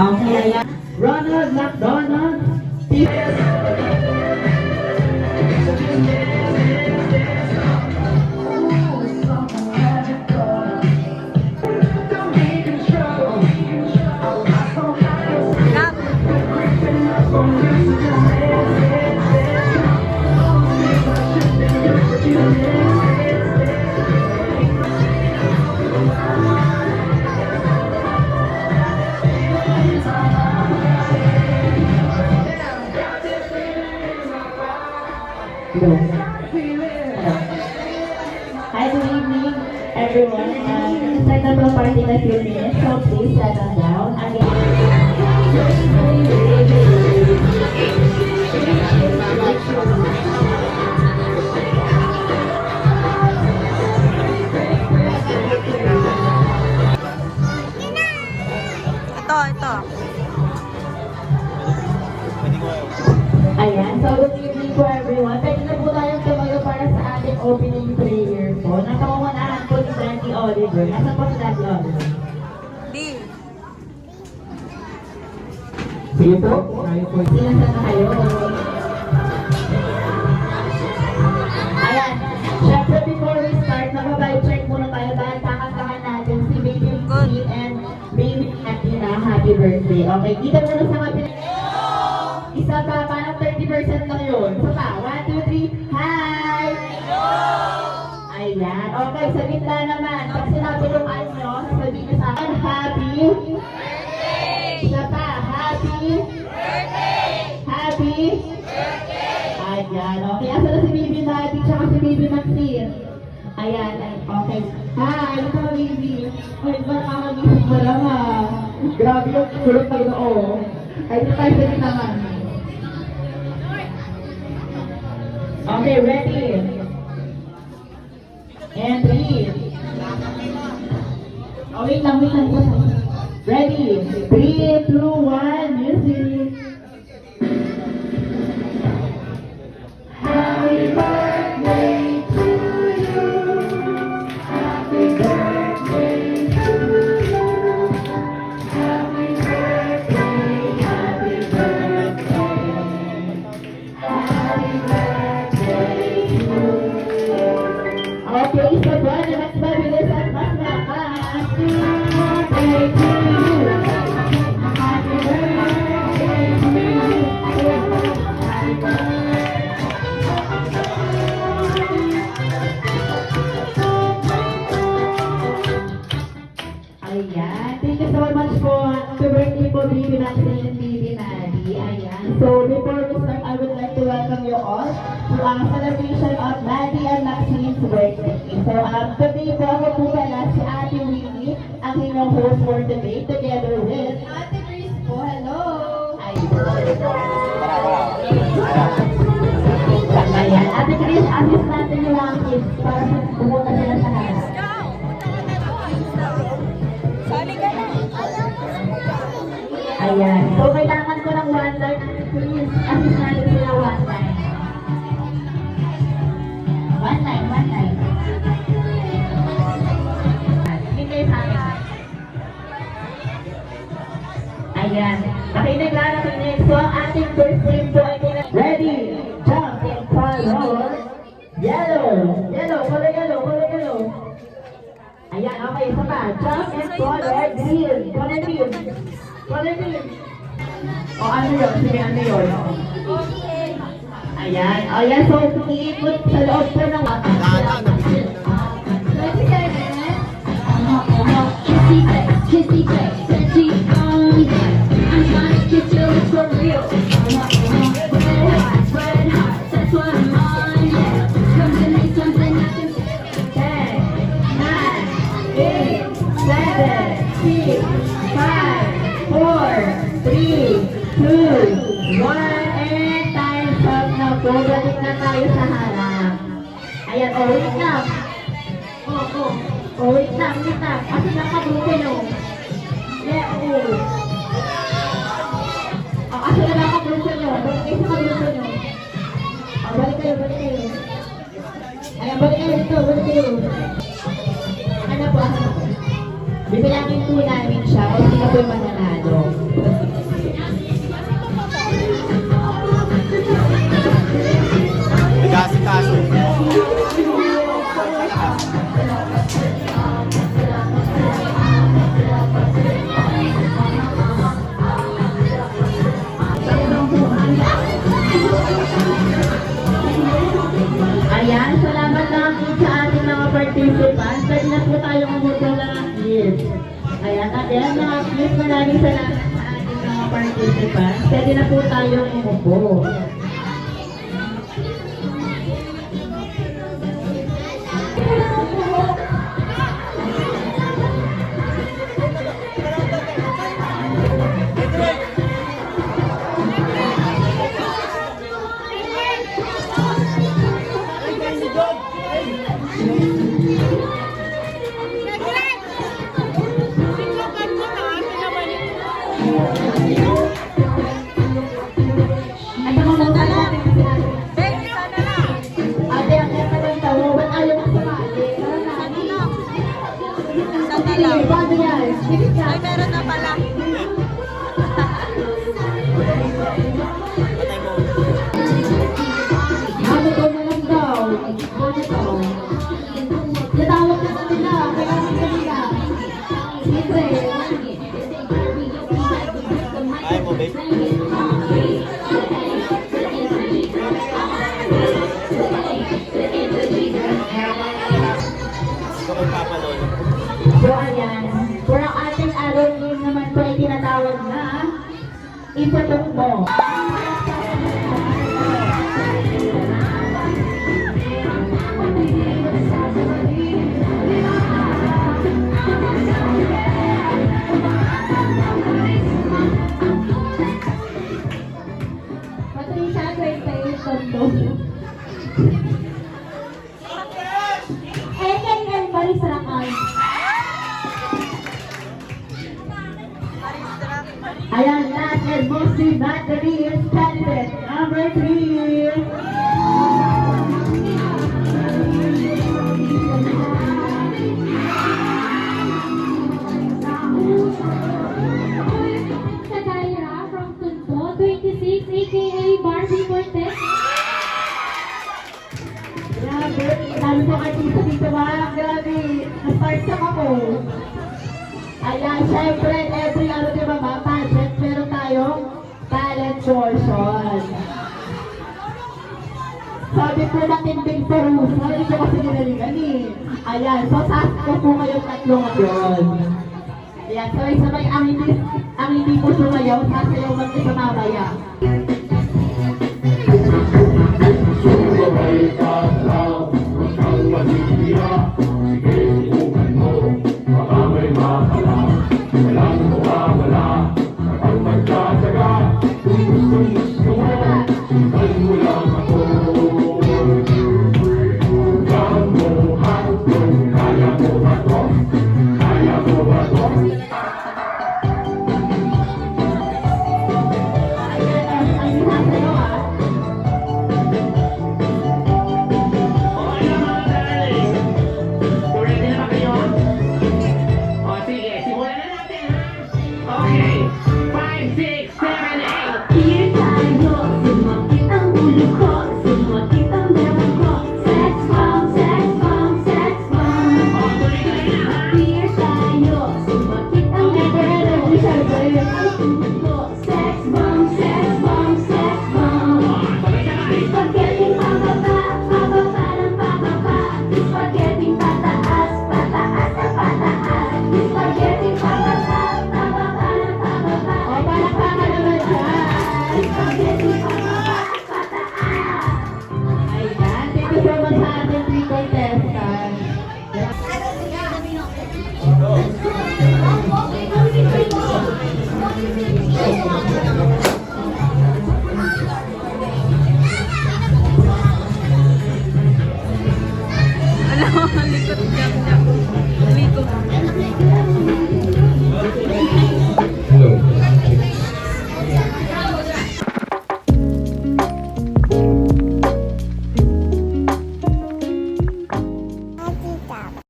Okay, ayan. Ronald McDonald. Hello. Hi, good evening, everyone. Start na mga party na few minutes, so please settle down. Ito. Ayan, so good evening po everyone. Pwede na po tayong tumayo para sa ating opening prayer po. Nakawanaan po ni Danny Oliver. Nasa po si Danny Oliver? Di. Sige po. Sila na kayo. Ayan. Siyempre before we start, mag-vibe check muna tayo dahil kakantahan natin si Baby Lucy and Baby Hattie na happy birthday. Okay, dito muna sa mga isa pa, parang 30% lang yun. Isa pa, 1, 2, 3, hi! Ayan. Okay, sa gitna naman. Pag sinabi yung nyo, sabihin nyo sa akin, happy birthday! Isa pa, happy birthday! Happy birthday! Ayan. Okay, asa na si Baby Matty tsaka si Baby Maxine? Ayan. Okay. Hi! Ito ka, Baby. Ay, ba nakakagising mo lang ha? Grabe yung kulot na ito. Ay, ito tayo sa gitna naman. Okay, ready? And 3. Oh, wait lang. Ready? 3, 2, 1, music. Happy birthday to you. Happy birthday to you. Happy birthday, happy birthday. Happy birthday to you. Okay, isa ba na mas mabilis at mas malakas? Happy birthday to you. Happy birthday to you. Happy birthday. Ayan. Thank you so much po. Happy birthday po, Baby Maxine and Baby Maddie. Ayan. So, before we start, I would like to welcome you all to ang celebration of Maddie and Maxine's birthday. So, today po ako po pala si Ate Winnie, ang inyong host for today, together with Ate Chris po. Hello! Ayan. Ate Chris, assist natin yung mga kids para pumunta sila sa harap. Sali ka na. Ayan. So, kailangan ko ng one line. Please, assist natin sila one line. One line. Hindi sa akin. Ayan. Nakinig lang, nakinig. So, ang ating first name po ay ready, jump, and color. Yellow. Color yellow. Ayan, okay. Isa pa. Jump and color green. Color green. O, ano yun? Sige, ano yun? Ayan. So, iikot sa loob po ng wata. Kissy face, sexy on I'm trying to kiss you, it's for real. Red heart, that's what I'm on, yeah. Come to me something I can 10, 9, 8, 7, 6, 5, 4, 3, 2, 1, and time's up na po. Balik na tayo sa harap. Ayan, wait lang. Wait lang. Kasi nakabuti no. Yeah, kasi nakabuti nyo. Balik kayo sa kabuti nyo. Balik kayo. Ayan, balik kayo. Ano po? Bibilangin po namin siya kung sino po yung mananalo. Ayan mga cute, maraming salamat sa ating mga participants. Pwede na po tayong umupo. Ay, baka mo tayo natin kasi natin. Ben, sana lang. Ate, ang ganda ng tawo. Ba't ayaw mo sumali? Sana lang. Sana Sige, lang. paano yan? Sige ka. Ay, meron na pala. Ano to na lang daw? Ano to? Natawag na kanila. Kailangan kanila. Libre. Ayaw mo, babe? Ikaw magpapalolo. So, ayan. For ang ating araw game naman po ay tinatawag na ipatok mo. Patricia, 28 kondo. NNN Baris Rakal. Ayan, last and most battery is candidate number 3. Sagaira from Tunto, 26, aka Barbie Cortez. Grabe, dami ko artista dito mga grabe. Na-start sa ako. Ayan, syempre, every ano di ba ba, pageant, meron tayong talent portion. Sabi ko matinding parusa, hindi ko kasi ginalingan eh. Ayan, so task ko po kayong tatlo ngayon. Ayan, sabay-sabay ang hindi po sumayaw, sasayaw mag-isa mamaya. Dear tayo, sumakit ang ulo ko, sumakit ang damang ko. Sex bomb, sex bomb, sex bomb. Dear tayo, sumakit ang ulo ko.